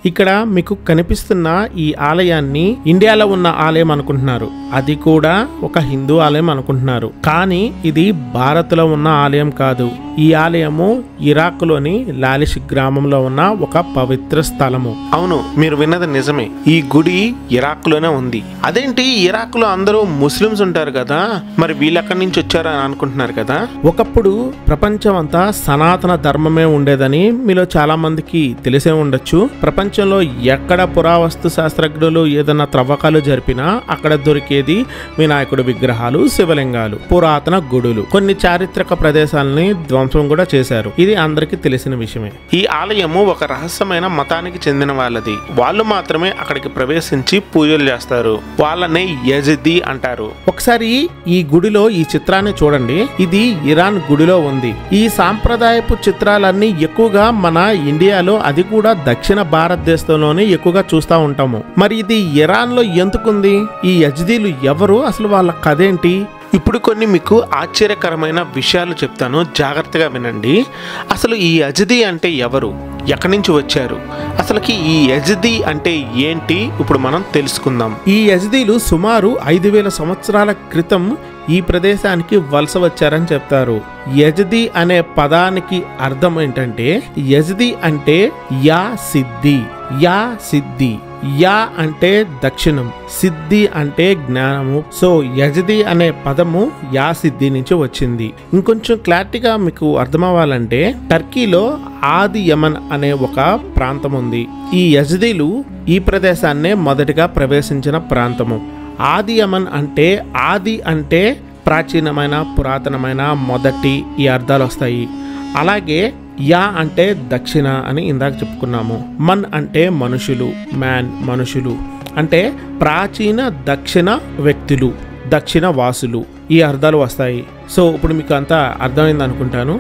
ఇక్కడ మీకు కనిపిస్తున్న ఈ ఆలయాన్ని ఇండియాలో ఉన్న ఆలయం అనుకుంటున్నారు. అది కూడా ఒక హిందూ ఆలయం అనుకుంటున్నారు. కానీ ఇది భారత్ లో ఉన్న ఆలయం కాదు. ఈ ఆలయము ఇరాక్ లోని లాలిష్ గ్రామంలో ఉన్న ఒక పవిత్ర స్థలము. అవును, మీరు విన్నది నిజమే. ఈ గుడి ఇరాక్ లోనే ఉంది. అదేంటి, ఇరాక్ లో అందరూ ముస్లిమ్స్ ఉంటారు కదా, మరి వీళ్ళు ఎక్కడి నుంచి వచ్చారు అని అనుకుంటున్నారు కదా. ఒకప్పుడు ప్రపంచం అంతా సనాతన ధర్మమే ఉండేదని మీలో చాలా మందికి తెలిసే ఉండొచ్చు. ప్రపంచంలో ఎక్కడ పురావస్తు శాస్త్రజ్ఞులు ఏదైనా త్రవ్వకాలు జరిపినా అక్కడ దొరికేది వినాయకుడి విగ్రహాలు, శివలింగాలు, పురాతన గుడులు, కొన్ని చారిత్రక ప్రదేశాలని ధ్వంసం కూడా చేశారు. ఇది అందరికీ తెలిసిన విషయమే. ఈ ఆలయము ఒక రహస్యమైన మతానికి చెందిన వాళ్ళది. వాళ్ళు మాత్రమే అక్కడికి ప్రవేశించి పూజలు చేస్తారు. వాళ్ళనే యజిదీ అంటారు. ఒకసారి ఈ గుడిలో ఈ చిత్రాన్ని చూడండి. ఇది ఇరాన్ గుడిలో ఉంది. ఈ సాంప్రదాయపు చిత్రాలన్నీ ఎక్కువగా మన ఇండియాలో, అది కూడా దక్షిణ భారతదేశంలోనే ఎక్కువగా చూస్తూ ఉంటాము. మరి ఇది ఇరాన్ లో ఎందుకుంది? ఈ యజిదీలు ఎవరు, అసలు వాళ్ళ కథేంటి? ఇప్పుడు కొన్ని మీకు ఆశ్చర్యకరమైన విషయాలు చెప్తాను, జాగ్రత్తగా వినండి. అసలు ఈ యజిదీ అంటే ఎవరు, ఎక్కడి నుంచి వచ్చారు, అసలుకి ఈ యజిదీ అంటే ఏంటి, ఇప్పుడు మనం తెలుసుకుందాం. ఈ యజిదీలు సుమారు 5000 సంవత్సరాల క్రితం ఈ ప్రదేశానికి వలస వచ్చారని చెప్తారు. యజిదీ అనే పదానికి అర్థం ఏంటంటే, యజిదీ అంటే యా సిద్ధి, యా సిద్ధి, యా అంటే దక్షిణం, సిద్ధి అంటే జ్ఞానము. సో యజిదీ అనే పదము యా సిద్ధి నుంచి వచ్చింది. ఇంకొంచెం క్లారిటీగా మీకు అర్థమవ్వాలంటే, టర్కీలో ఆది యమన్ అనే ఒక ప్రాంతం ఉంది. ఈ యజిదీలు ఈ ప్రదేశాన్నే మొదటిగా ప్రవేశించిన ప్రాంతము. ఆది యమన్ అంటే, ఆది అంటే ప్రాచీనమైన, పురాతనమైన, మొదటి, ఈ అర్థాలు వస్తాయి. అలాగే యా అంటే దక్షిణ అని ఇందాక చెప్పుకున్నాము. మన్ అంటే మనుషులు, మ్యాన్ మనుషులు అంటే ప్రాచీన దక్షిణ వ్యక్తులు, దక్షిణ వాసులు, ఈ అర్థాలు వస్తాయి. సో ఇప్పుడు మీకు అంతా అర్థమైంది అనుకుంటాను.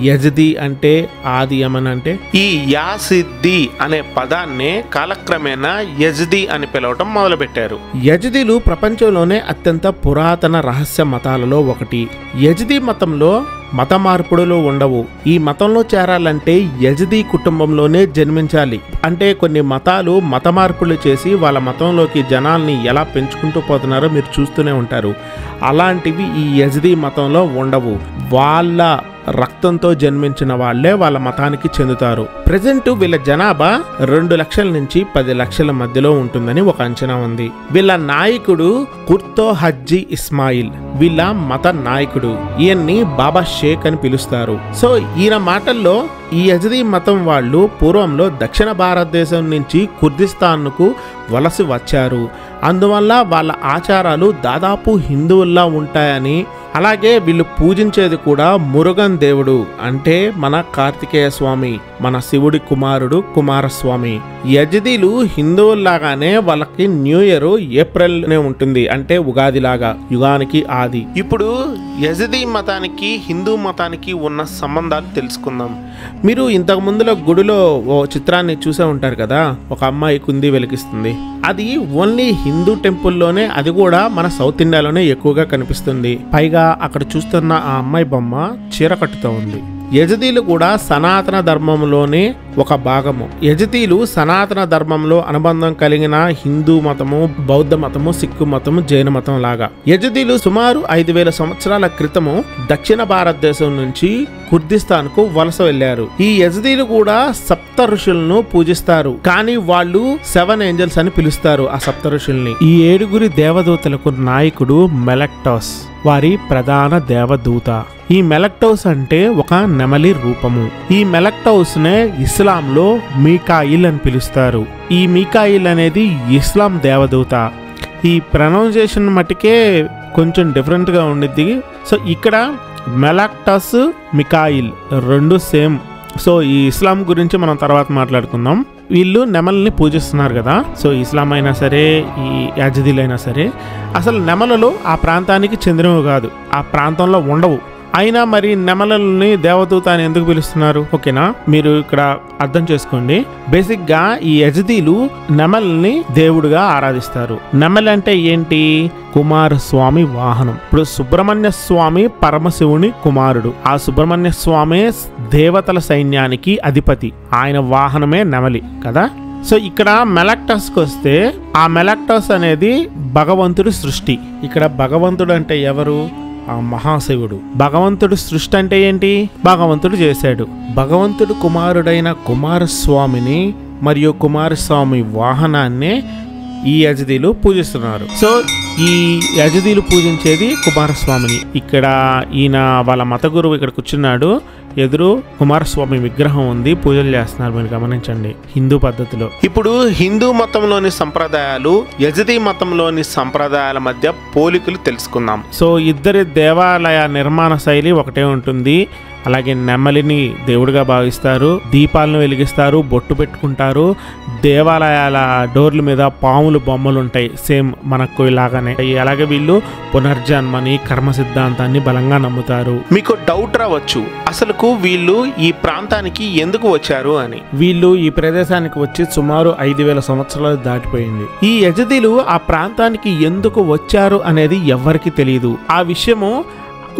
యజిదీ అంటే, ఆది యమన్ అంటే. ఈ యా సిద్ధి అనే పదాన్నే కాలక్రమేణా యజిదీ అని పిలవటం మొదలుపెట్టారు. యజిదీలు ప్రపంచంలోనే అత్యంత పురాతన రహస్య మతాలలో ఒకటి. యజిదీ మతంలో మత మార్పుడులు ఉండవు. ఈ మతంలో చేరాలంటే యజిదీ కుటుంబంలోనే జన్మించాలి. అంటే కొన్ని మతాలు మత మార్పులు చేసి వాళ్ళ మతంలోకి జనాల్ని ఎలా పెంచుకుంటూ పోతున్నారో మీరు చూస్తూనే ఉంటారు. అలాంటివి ఈ యజిదీ మతంలో ఉండవు. వాళ్ళ రక్తంతో జన్మించిన వాళ్లే వాళ్ళ మతానికి చెందుతారు. ప్రెజెంట్ వీళ్ళ జనాభా 2 లక్షల నుంచి 10 లక్షల మధ్యలో ఉంటుందని ఒక అంచనా ఉంది. వీళ్ళ నాయకుడు కుర్తో హజ్జీ ఇస్మాయిల్, వీళ్ళ మత నాయకుడు. ఈయన్ని బాబా షేక్ అని పిలుస్తారు. సో ఈయన మాటల్లో ఈ యజిదీ మతం వాళ్ళు పూర్వంలో దక్షిణ భారతదేశం నుంచి కుర్దిస్తాన్కు వలస వచ్చారు. అందువల్ల వాళ్ళ ఆచారాలు దాదాపు హిందువుల్లా ఉంటాయని, అలాగే వీళ్ళు పూజించేది కూడా మురుగన్ దేవుడు, అంటే మన కార్తికేయ స్వామి, మన శివుడి కుమారుడు కుమారస్వామి. యజిదీలు హిందువుల్లాగానే వాళ్ళకి న్యూ ఇయర్ ఏప్రిల్నే ఉంటుంది, అంటే ఉగాది లాగా, యుగానికి ఆది. ఇప్పుడు యజిదీ మతానికి హిందూ మతానికి ఉన్న సంబంధాలు తెలుసుకుందాం. మీరు ఇంతకు ముందులో గుడిలో ఓ చిత్రాన్ని చూసే ఉంటారు కదా, ఒక అమ్మాయి కుంది వెలిగిస్తుంది. అది ఓన్లీ హిందూ టెంపుల్లోనే, అది కూడా మన సౌత్ ఇండియాలోనే ఎక్కువగా కనిపిస్తుంది. పైగా అక్కడ చూస్తున్న ఆ అమ్మాయి బొమ్మ చీర కట్టుతో ఉంది. యజిదీలు కూడా సనాతన ధర్మంలోనే ఒక భాగము. యజిదీలు సనాతన ధర్మంలో అనుబంధం కలిగిన హిందూ మతము, బౌద్ధ మతము, సిక్కు మతము, జైన మతం లాగా. యజిదీలు సుమారు 5000 సంవత్సరాల క్రితము దక్షిణ భారతదేశం నుంచి కుర్దిస్తాన్ కు వలస వెళ్లారు. ఈ యజిదీలు కూడా సప్త ఋషులను పూజిస్తారు, కానీ వాళ్ళు 7 ఏంజల్స్ అని పిలుస్తారు ఆ సప్త ఋషుల్ని. ఈ 7 దేవదూతలకు నాయకుడు మెలక్టోస్, వారి ప్రధాన దేవదూత. ఈ మెలక్టోస్ అంటే ఒక నెమలి రూపము. ఈ మెలక్టోస్ నే ఇస్లాంలో మీకాయిల్ అని పిలుస్తారు. ఈ మీకాయిల్ అనేది ఇస్లాం దేవదూత. ఈ ప్రొనౌన్సియేషన్ మట్టుకే కొంచెం డిఫరెంట్ గా ఉండిద్ది. సో ఇక్కడ మెలక్టోస్, మికాయిల్ 2 సేమ్. సో ఈ ఇస్లాం గురించి మనం తర్వాత మాట్లాడుకుందాం. వీళ్ళు నెమల్ని పూజిస్తున్నారు కదా. సో ఇస్లాం అయినా సరే, ఈ యజిదీలు అయినా సరే, అసలు నెమలలు ఆ ప్రాంతానికి చెందినవి కాదు, ఆ ప్రాంతంలో ఉండవు. అయినా మరి నెమలని దేవదూత అని ఎందుకు పిలుస్తున్నారు? ఓకేనా, మీరు ఇక్కడ అర్థం చేసుకోండి. బేసిక్ గా ఈ యజదీలు నెమల్ని దేవుడుగా ఆరాధిస్తారు. నెమలి అంటే ఏంటి? కుమారస్వామి వాహనం. ఇప్పుడు సుబ్రహ్మణ్య స్వామి పరమశివుని కుమారుడు. ఆ సుబ్రహ్మణ్య స్వామి దేవతల సైన్యానికి అధిపతి. ఆయన వాహనమే నెమలి కదా. సో ఇక్కడ మెలాక్టస్కి వస్తే, ఆ మెలాక్టస్ అనేది భగవంతుడి సృష్టి. ఇక్కడ భగవంతుడు అంటే ఎవరు? ఆ మహాశివుడు. భగవంతుడు సృష్టి అంటే ఏంటి? భగవంతుడు చేశాడు. భగవంతుడు కుమారుడైన కుమారస్వామిని మరియు కుమారస్వామి వాహనాన్ని ఈ యజదీలు పూజిస్తున్నారు. సో ఈ యజదీలు పూజించేది కుమారస్వామిని. ఇక్కడ ఈయన వాళ్ళ మత గురువు ఇక్కడ కూర్చున్నాడు, ఎదురు కుమారస్వామి విగ్రహం ఉంది, పూజలు చేస్తున్నారు. మీరు గమనించండి హిందూ పద్ధతిలో. ఇప్పుడు హిందూ మతంలోని సంప్రదాయాలు యజదీ మతంలోని సంప్రదాయాల మధ్య పోలికలు తెలుసుకుందాం. సో ఇద్దరి దేవాలయ నిర్మాణ శైలి ఒకటే ఉంటుంది. అలాగే నెమలిని దేవుడిగా భావిస్తారు, దీపాలను వెలిగిస్తారు, బొట్టు పెట్టుకుంటారు, దేవాలయాల డోర్ల మీద పాములు బొమ్మలు ఉంటాయి సేమ్ మనకు ఇలాగానే. అలాగే వీళ్ళు పునర్జన్మని, కర్మ సిద్ధాంతాన్ని బలంగా నమ్ముతారు. మీకు డౌట్ రావచ్చు, అసలుకు వీళ్ళు ఈ ప్రాంతానికి ఎందుకు వచ్చారు అని. వీళ్ళు ఈ ప్రదేశానికి వచ్చి సుమారు 5000 సంవత్సరాలు దాటిపోయింది. ఈ యజదీలు ఆ ప్రాంతానికి ఎందుకు వచ్చారు అనేది ఎవ్వరికి తెలియదు. ఆ విషయము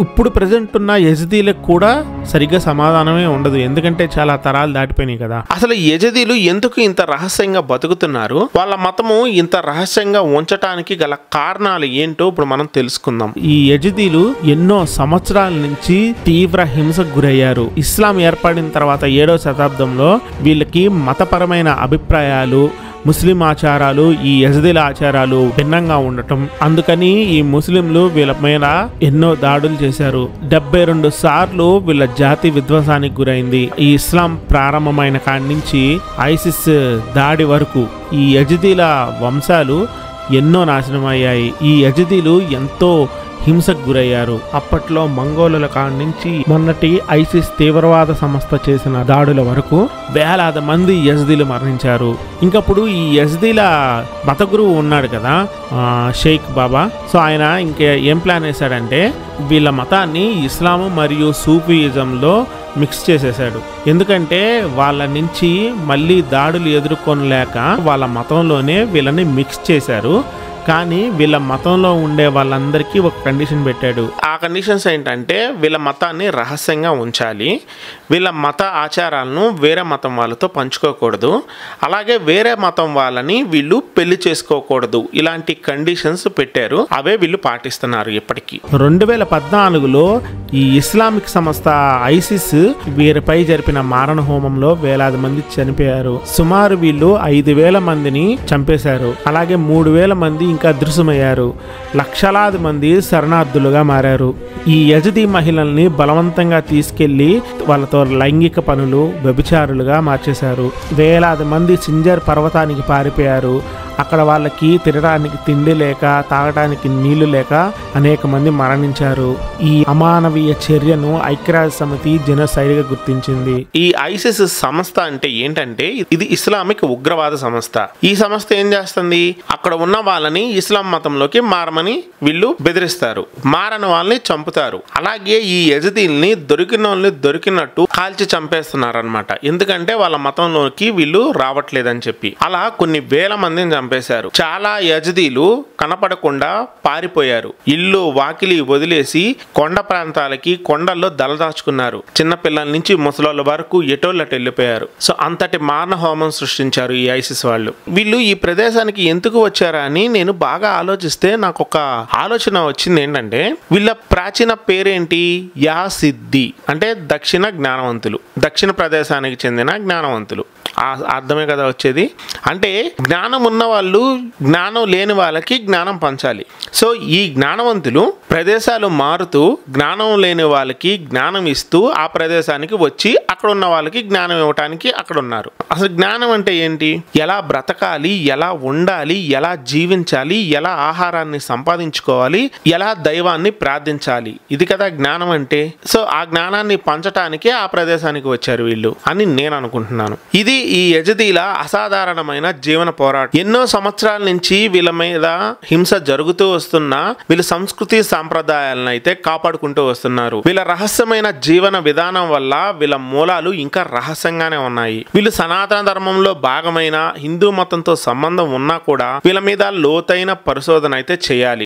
ఇప్పుడు ప్రజెంట్ ఉన్న యజదీలకు కూడా సరిగ్గా సమాధానమే ఉండదు, ఎందుకంటే చాలా తరాలు దాటిపోయినాయి కదా. అసలు యజదీలు ఎందుకు ఇంత రహస్యంగా బతుకుతున్నారు, వాళ్ళ మతము ఇంత రహస్యంగా ఉంచటానికి గల కారణాలు ఏంటో ఇప్పుడు మనం తెలుసుకుందాం. ఈ యజదీలు ఎన్నో సంవత్సరాల నుంచి తీవ్ర హింసకు గురయ్యారు. ఇస్లాం ఏర్పడిన తర్వాత 7వ శతాబ్దంలో వీళ్ళకి మతపరమైన అభిప్రాయాలు, ముస్లిం ఆచారాలు, ఈ యజదీల ఆచారాలు భిన్నంగా ఉండటం, అందుకని ఈ ముస్లింలు వీళ్ళ మీద ఎన్నో దాడులు చేశారు. 72 సార్లు వీళ్ళ జాతి విధ్వంసానికి గురైంది. ఈ ఇస్లాం ప్రారంభమైన కాడి నుంచి ఐసిస్ దాడి వరకు ఈ యజదీల వంశాలు ఎన్నో నాశనం అయ్యాయి. ఈ యజదీలు ఎంతో హింసకు గురయ్యారు. అప్పట్లో మంగోలుల కాడి నుంచి మొన్నటి ఐసిస్ తీవ్రవాద సంస్థ చేసిన దాడుల వరకు వేలాది మంది యజదీలు మరణించారు. ఇంకప్పుడు ఈ యజదీల మత గురువు ఉన్నాడు కదా షేక్ బాబా. సో ఆయన ఏం ప్లాన్ వేశాడంటే వీళ్ళ మతాన్ని ఇస్లాము మరియు సూఫీయిజంలో మిక్స్ చేసేసాడు. ఎందుకంటే వాళ్ళ నుంచి మళ్ళీ దాడులు ఎదుర్కొనలేక వాళ్ళ మతంలోనే వీళ్ళని మిక్స్ చేశారు. కానీ వీళ్ళ మతంలో ఉండే వాళ్ళందరికీ ఒక కండిషన్ పెట్టాడు. ఆ కండిషన్స్ ఏంటంటే వీళ్ళ మతాన్ని రహస్యంగా ఉంచాలి, వీళ్ళ మత ఆచారాలను వేరే మతం వాళ్ళతో పంచుకోకూడదు, అలాగే వేరే మతం వాళ్ళని వీళ్ళు పెళ్లి చేసుకోకూడదు. ఇలాంటి కండిషన్స్ పెట్టారు. అవే వీళ్ళు పాటిస్తున్నారు ఇప్పటికీ. 2014లో ఈ ఇస్లామిక్ సంస్థ ఐసిస్ వీరిపై జరిపిన మారణ హోమంలో వేలాది మంది చనిపోయారు. సుమారు వీళ్ళు 5000 మందిని చంపేశారు. అలాగే 3000 మంది ఇంకా అదృశ్యమయ్యారు. లక్షలాది మంది శరణార్థులుగా మారారు. ఈ యజదీ మహిళల్ని బలవంతంగా తీసుకెళ్లి వాళ్ళతో లైంగిక పనులు, వ్యభిచారులుగా మార్చేశారు. వేలాది మంది సింజర్ పర్వతానికి పారిపోయారు. అక్కడ వాళ్ళకి తినడానికి తిండి లేక, తాగడానికి నీళ్లు లేక అనేక మంది మరణించారు. ఈ అమానవీయ చర్యను ఐక్యరాజ్య సమితి జెనోసైడ్గా గుర్తించింది. ఈ ఐసిస్ సంస్థ అంటే ఏంటంటే ఇది ఇస్లామిక్ ఉగ్రవాద సంస్థ. ఈ సంస్థ ఏం చేస్తుంది, అక్కడ ఉన్న వాళ్ళని ఇస్లాం మతంలోకి మారమని వీళ్ళు బెదిరిస్తారు, మారని వాళ్ళని చంపుతారు. అలాగే ఈ యజదీల్ని దొరికిన వాళ్ళని దొరికినట్టు కాల్చి చంపేస్తున్నారు అనమాట. ఎందుకంటే వాళ్ళ మతంలోకి వీళ్ళు రావట్లేదని చెప్పి. అలా కొన్ని వేల మందిని చంపేశారు. చాలా యజదీలు కనపడకుండా పారిపోయారు. ఇల్లు వాకిలి వదిలేసి కొండ ప్రాంతాలకి, కొండల్లో దళదాచుకున్నారు. చిన్నపిల్లల నుంచి ముసలోళ్ళ వరకు ఎటోళ్ళటు వెళ్ళిపోయారు. సో అంతటి మారణ హోమం సృష్టించారు ఈ ఐసిస్ వాళ్ళు. వీళ్ళు ఈ ప్రదేశానికి ఎందుకు వచ్చారా అని నేను బాగా ఆలోచిస్తే నాకు ఒక ఆలోచన వచ్చింది. ఏంటంటే వీళ్ళ ప్రాచీన పేరేంటి, యాసిద్ది అంటే దక్షిణ జ్ఞానవంతులు, దక్షిణ ప్రదేశానికి చెందిన జ్ఞానవంతులు. అర్థమే కదా వచ్చేది. అంటే జ్ఞానం ఉన్న వాళ్ళు జ్ఞానం లేని వాళ్ళకి జ్ఞానం పంచాలి. సో ఈ జ్ఞానవంతులు ప్రదేశాలు మారుతూ జ్ఞానం లేని వాళ్ళకి జ్ఞానం ఇస్తూ ఆ ప్రదేశానికి వచ్చి అక్కడ ఉన్న వాళ్ళకి జ్ఞానం ఇవ్వటానికి అక్కడ ఉన్నారు. అసలు జ్ఞానం అంటే ఏంటి, ఎలా బ్రతకాలి, ఎలా ఉండాలి, ఎలా జీవించాలి, ఎలా ఆహారాన్ని సంపాదించుకోవాలి, ఎలా దైవాన్ని ప్రార్థించాలి, ఇది కదా జ్ఞానం అంటే. సో ఆ జ్ఞానాన్ని పంచటానికే ఆ ప్రదేశానికి వచ్చారు వీళ్ళు అని నేను అనుకుంటున్నాను. ఇది ఈ యజదీల అసాధారణమైన జీవన పోరాటం. ఎన్నో ఎన్నో సంవత్సరాల నుంచి వీళ్ళ మీద హింస జరుగుతూ వస్తున్నా వీళ్ళ సంస్కృతి సాంప్రదాయాలను అయితే కాపాడుకుంటూ వస్తున్నారు. వీళ్ళ రహస్యమైన జీవన విధానం వల్ల వీళ్ళ మూలాలు ఇంకా రహస్యంగానే ఉన్నాయి. వీళ్ళు సనాతన ధర్మంలో భాగమైన హిందూ మతంతో సంబంధం ఉన్నా కూడా వీళ్ళ మీద లోతైన పరిశోధన అయితే చేయాలి.